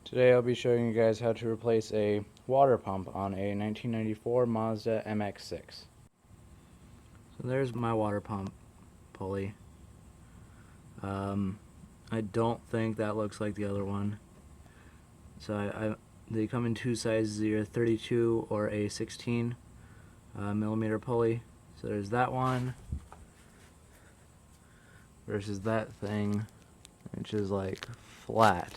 Today I'll be showing you guys how to replace a water pump on a 1994 Mazda MX6. So there's my water pump pulley. I don't think that looks like the other one. So they come in two sizes, either 32 or a 16 millimeter pulley. So there's that one versus that thing, which is like flat.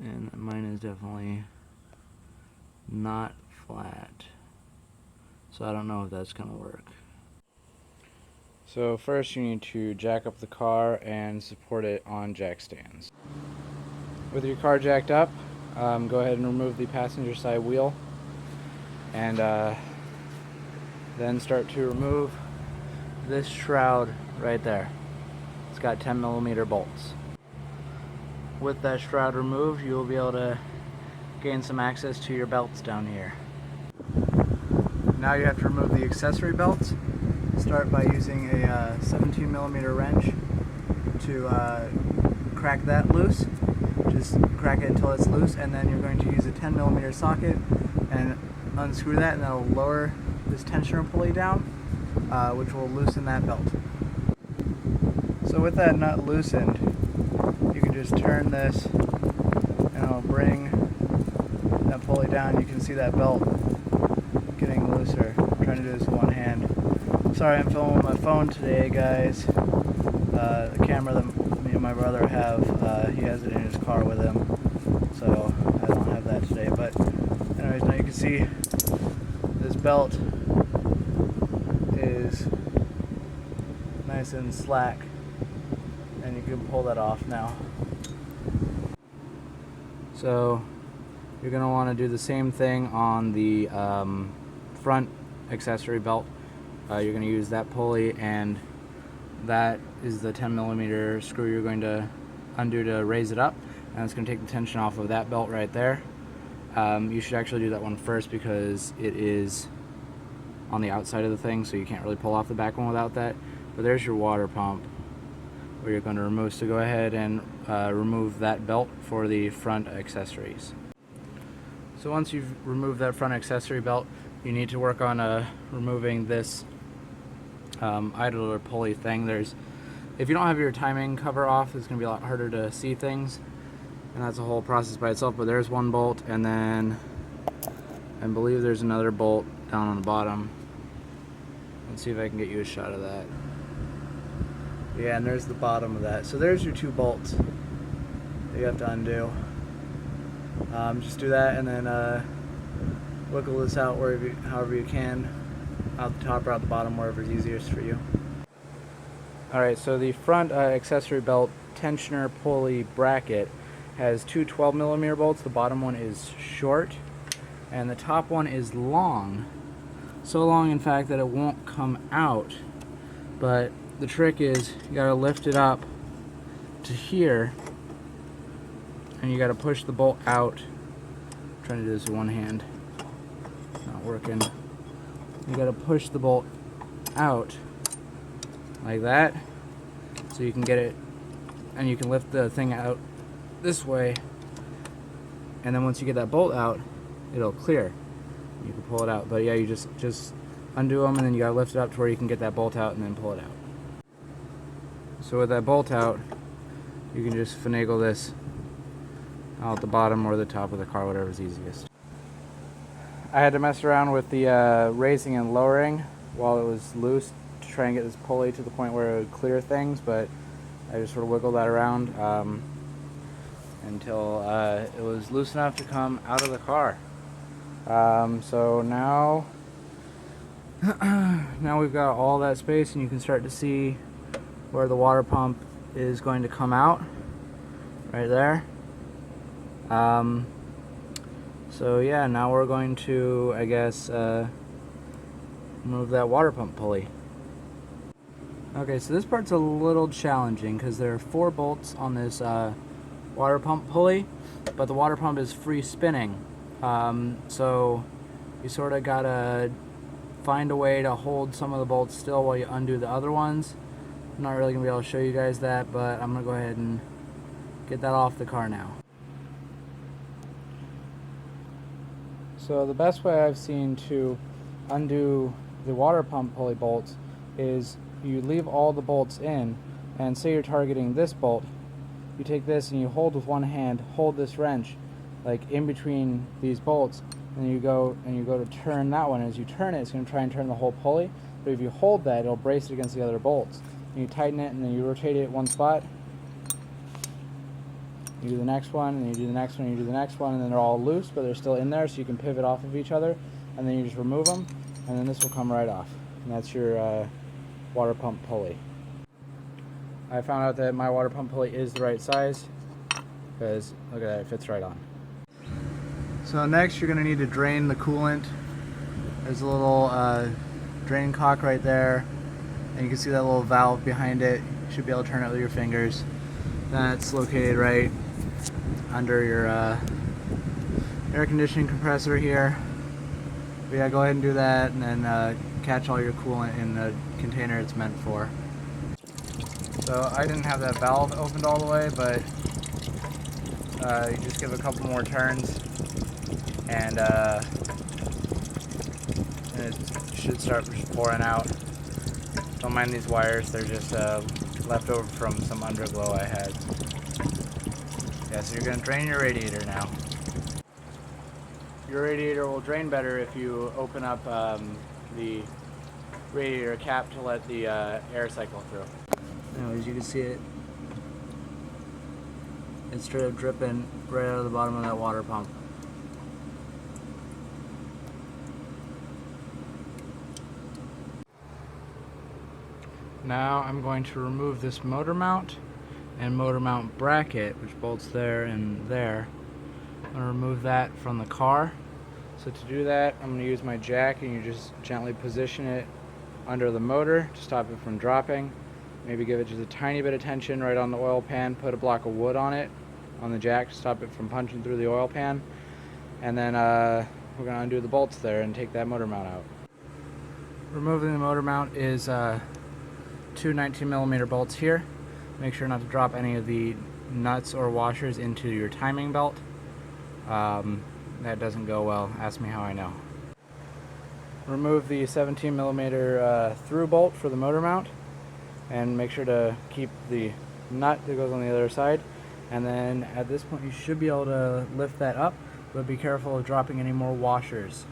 And mine is definitely not flat, so I don't know if that's gonna work. So first you need to jack up the car and support it on jack stands. With your car jacked up, go ahead and remove the passenger side wheel, and then start to remove this shroud right there. It's got 10 millimeter bolts. With that shroud removed, you will be able to gain some access to your belts down here. Now you have to remove the accessory belts. Start by using a 17 millimeter wrench to crack that loose. Just crack it until it's loose, and then you're going to use a 10 millimeter socket and unscrew that, and that'll lower this tensioner pulley down, which will loosen that belt. So with that nut loosened, you can just turn this and it'll bring that pulley down. You can see that belt getting looser. I'm trying to do this with one hand. Sorry, I'm filming with my phone today, guys. The camera that me and my brother have, he has it in his car with him, so I don't have that today. But anyways, now you can see this belt is nice and slack, and you can pull that off now. So you're going to want to do the same thing on the front accessory belt. You're going to use that pulley, and that is the 10 millimeter screw you're going to undo to raise it up, and it's going to take the tension off of that belt right there. You should actually do that one first because it is on the outside of the thing, so you can't really pull off the back one without that. But there's your water pump where you're going to remove, so go ahead and remove that belt for the front accessories. So once you've removed that front accessory belt, you need to work on removing this idler pulley thing. If you don't have your timing cover off, it's going to be a lot harder to see things, and that's a whole process by itself. But there's one bolt, and then I believe there's another bolt down on the bottom. Let's see if I can get you a shot of that. Yeah, and there's the bottom of that. So there's your two bolts that you have to undo. Just do that, and then wiggle this out however you can, out the top or out the bottom, wherever is easiest for you. Alright, so the front accessory belt tensioner pulley bracket has two 12 millimeter bolts. The bottom one is short, and the top one is long. So long, in fact, that it won't come out. But the trick is you gotta lift it up to here, and you gotta push the bolt out. I'm trying to do this with one hand. Not working. You gotta push the bolt out like that, so you can get it, and you can lift the thing out this way, and then once you get that bolt out, it'll clear. You can pull it out. But yeah, you just undo them, and then you gotta lift it up to where you can get that bolt out and then pull it out. So with that bolt out, you can just finagle this out the bottom or the top of the car, whatever's easiest. I had to mess around with the raising and lowering while it was loose to try and get this pulley to the point where it would clear things, but I just sort of wiggled that around until it was loose enough to come out of the car. So now we've got all that space, and you can start to see where the water pump is going to come out, right there. So yeah, now we're going to, I guess, move that water pump pulley. Okay, so this part's a little challenging because there are 4 bolts on this water pump pulley, but the water pump is free spinning. So you sort of gotta find a way to hold some of the bolts still while you undo the other ones. I'm not really gonna be able to show you guys that, but I'm gonna go ahead and get that off the car now. So the best way I've seen to undo the water pump pulley bolts is you leave all the bolts in, and say you're targeting this bolt, you take this and you hold with one hand, hold this wrench like in between these bolts, and you go to turn that one. As you turn it, it's going to try and turn the whole pulley, but if you hold that, it'll brace it against the other bolts. And you tighten it, and then you rotate it one spot, you do the next one, and you do the next one, and you do the next one, and then they're all loose, but they're still in there, so you can pivot off of each other, and then you just remove them, and then this will come right off. And that's your water pump pulley. I found out that my water pump pulley is the right size, because look at that, it fits right on. So next you're going to need to drain the coolant. There's a little drain cock right there, and you can see that little valve behind it. You should be able to turn it with your fingers. That's located right under your air conditioning compressor here. But yeah, go ahead and do that, and then catch all your coolant in the container it's meant for. So I didn't have that valve opened all the way, but you just give a couple more turns, and it should start pouring out. Don't mind these wires, they're just left over from some underglow I had. Yeah, so you're going to drain your radiator now. Your radiator will drain better if you open up the radiator cap to let the air cycle through. Anyways, you can see it. It's straight up dripping right out of the bottom of that water pump. Now I'm going to remove this motor mount and motor mount bracket, which bolts there and there. I'm going to remove that from the car. So to do that, I'm going to use my jack, and you just gently position it under the motor to stop it from dropping. Maybe give it just a tiny bit of tension right on the oil pan, put a block of wood on it, on the jack, to stop it from punching through the oil pan. And then we're going to undo the bolts there and take that motor mount out. Removing the motor mount is two 19mm bolts here. Make sure not to drop any of the nuts or washers into your timing belt. That doesn't go well. Ask me how I know. Remove the 17mm through bolt for the motor mount, and make sure to keep the nut that goes on the other side. And then at this point you should be able to lift that up, but be careful of dropping any more washers.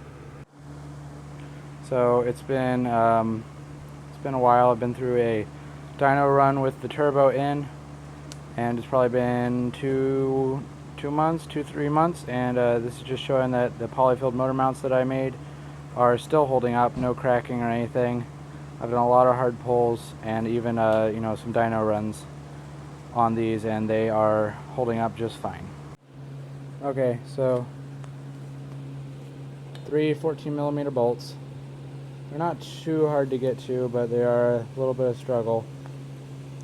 So it's been a while. I've been through a dyno run with the turbo in, and it's probably been 3 months, and this is just showing that the polyfilled motor mounts that I made are still holding up, no cracking or anything. I've done a lot of hard pulls and even some dyno runs on these, and they are holding up just fine. Okay, so 3 14mm bolts. They're not too hard to get to, but they are a little bit of struggle.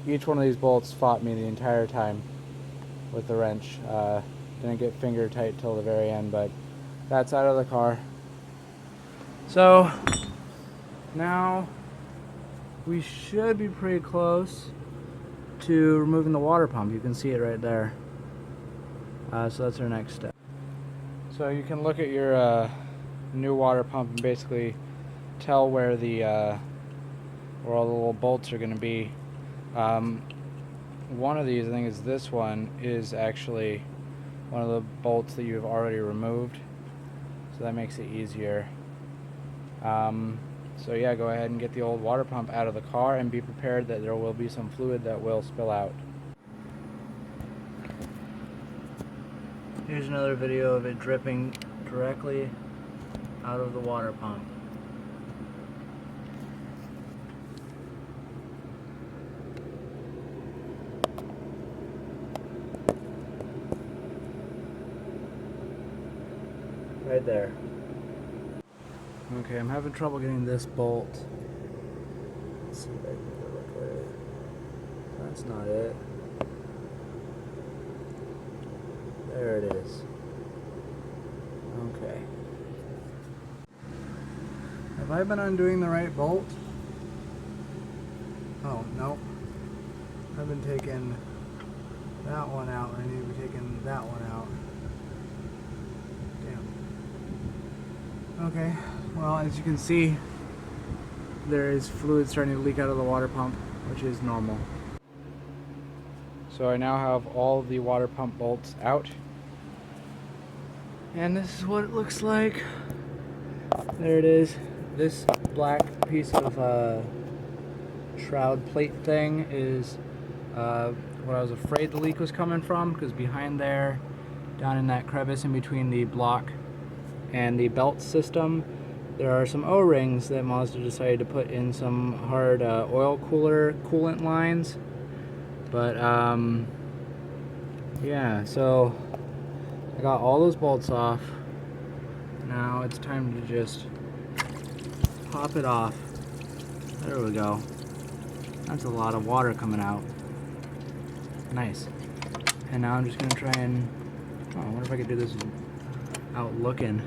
Each one of these bolts fought me the entire time with the wrench. Didn't get finger tight till the very end, but that's out of the car. So now we should be pretty close to removing the water pump. You can see it right there. So that's our next step. So you can look at your new water pump and basically tell where all the little bolts are going to be. One of these, I think it's this one, is actually one of the bolts that you've already removed, so that makes it easier. So yeah, go ahead and get the old water pump out of the car, and be prepared that there will be some fluid that will spill out. Here's another video of it dripping directly out of the water pump. Right there. Okay, I'm having trouble getting this bolt. Let's see if I can look at it. That's not it. There it is. Okay. Have I been undoing the right bolt? Oh, no. I've been taking that one out. I need to be taking that one out. Damn. Okay, well, as you can see, there is fluid starting to leak out of the water pump, which is normal. So I now have all the water pump bolts out. And this is what it looks like. There it is. This black piece of shroud plate thing is what I was afraid the leak was coming from, because behind there, down in that crevice in between the block and the belt system, there are some O-rings that Mazda decided to put in some hard oil coolant lines. But yeah, so I got all those bolts off. Now it's time to just pop it off. There we go. That's a lot of water coming out. Nice. And now I'm just gonna try and, oh, I wonder if I could do this without looking.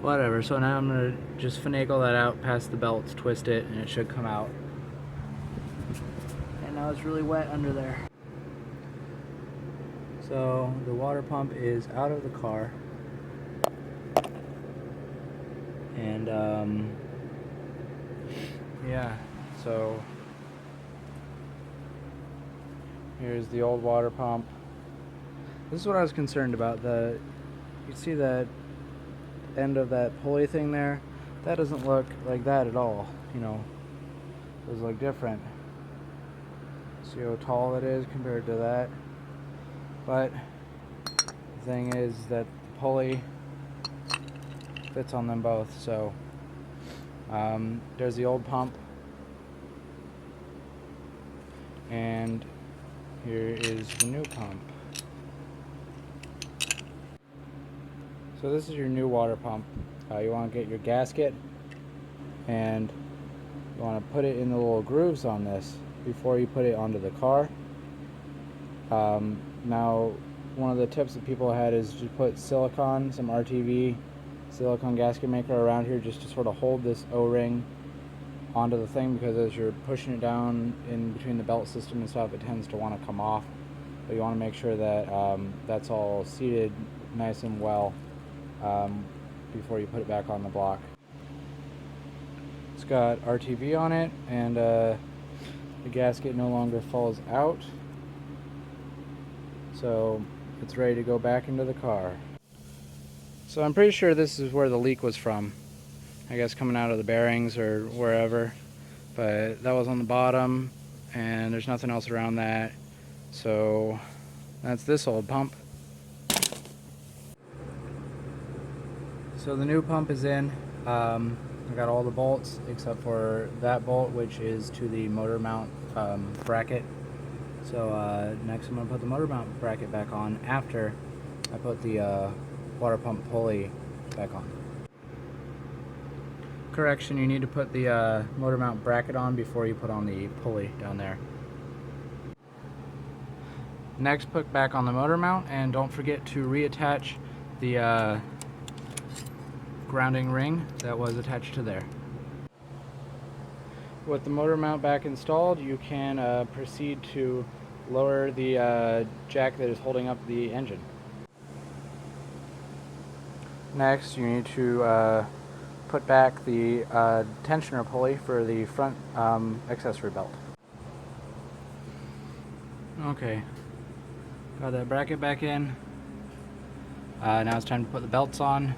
Whatever, so now I'm gonna just finagle that out past the belts, twist it, and it should come out. And now it's really wet under there. So the water pump is out of the car. And yeah, so here's the old water pump. This is what I was concerned about. You see that end of that pulley thing there? That doesn't look like that at all, you know. It does look different. See how tall it is compared to that? But the thing is that the pulley fits on them both. So there's the old pump, and here is the new pump. So this is your new water pump. You want to get your gasket, and you want to put it in the little grooves on this before you put it onto the car. Now, one of the tips that people had is to put silicone, some RTV silicone gasket maker around here, just to sort of hold this O-ring onto the thing, because as you're pushing it down in between the belt system and stuff, it tends to want to come off. But you want to make sure that that's all seated nice and well before you put it back on the block. It's got RTV on it, and the gasket no longer falls out, so it's ready to go back into the car. So I'm pretty sure this is where the leak was from. I guess coming out of the bearings or wherever. But that was on the bottom, and there's nothing else around that. So that's this old pump. So the new pump is in. I got all the bolts except for that bolt, which is to the motor mount bracket. So next I'm going to put the motor mount bracket back on after I put the water pump pulley back on. Correction, you need to put the motor mount bracket on before you put on the pulley down there. Next, put back on the motor mount, and don't forget to reattach the grounding ring that was attached to there. With the motor mount back installed, you can proceed to lower the jack that is holding up the engine. Next, you need to put back the tensioner pulley for the front accessory belt. Okay, got that bracket back in. Now it's time to put the belts on,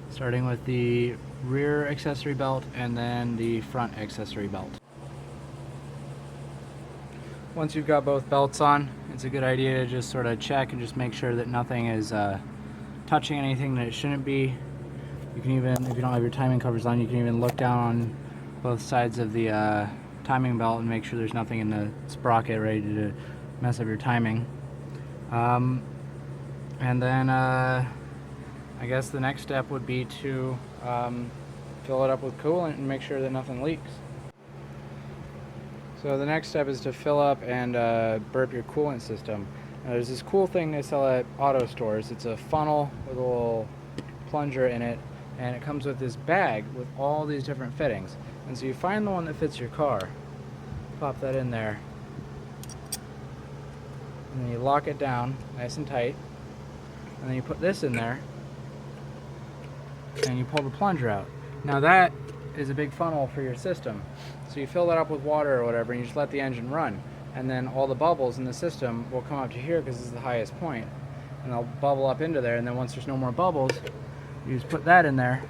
starting with the rear accessory belt and then the front accessory belt. Once you've got both belts on, it's a good idea to just sort of check and just make sure that nothing is touching anything that it shouldn't be. You can even, if you don't have your timing covers on, you can even look down on both sides of the timing belt and make sure there's nothing in the sprocket ready to mess up your timing. And then I guess the next step would be to fill it up with coolant and make sure that nothing leaks. So the next step is to fill up and burp your coolant system. Now, there's this cool thing they sell at auto stores. It's a funnel with a little plunger in it, and it comes with this bag with all these different fittings. And so you find the one that fits your car, pop that in there, and then you lock it down nice and tight, and then you put this in there and you pull the plunger out. Now that is a big funnel for your system, so you fill that up with water or whatever and you just let the engine run, and then all the bubbles in the system will come up to here because this is the highest point, and they'll bubble up into there, and then once there's no more bubbles, you just put that in there,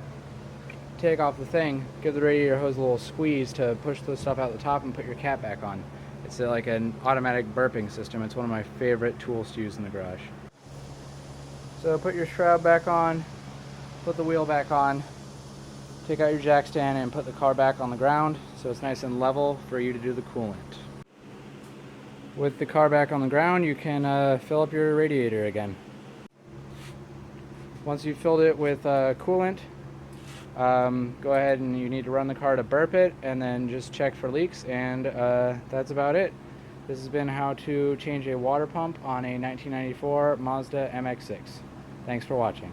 take off the thing, give the radiator hose a little squeeze to push the stuff out the top, and put your cap back on. It's like an automatic burping system. It's one of my favorite tools to use in the garage. So put your shroud back on, put the wheel back on, take out your jack stand and put the car back on the ground so it's nice and level for you to do the coolant. With the car back on the ground, you can fill up your radiator again. Once you've filled it with coolant, go ahead and you need to run the car to burp it and then just check for leaks, and that's about it. This has been how to change a water pump on a 1994 Mazda MX6. Thanks for watching.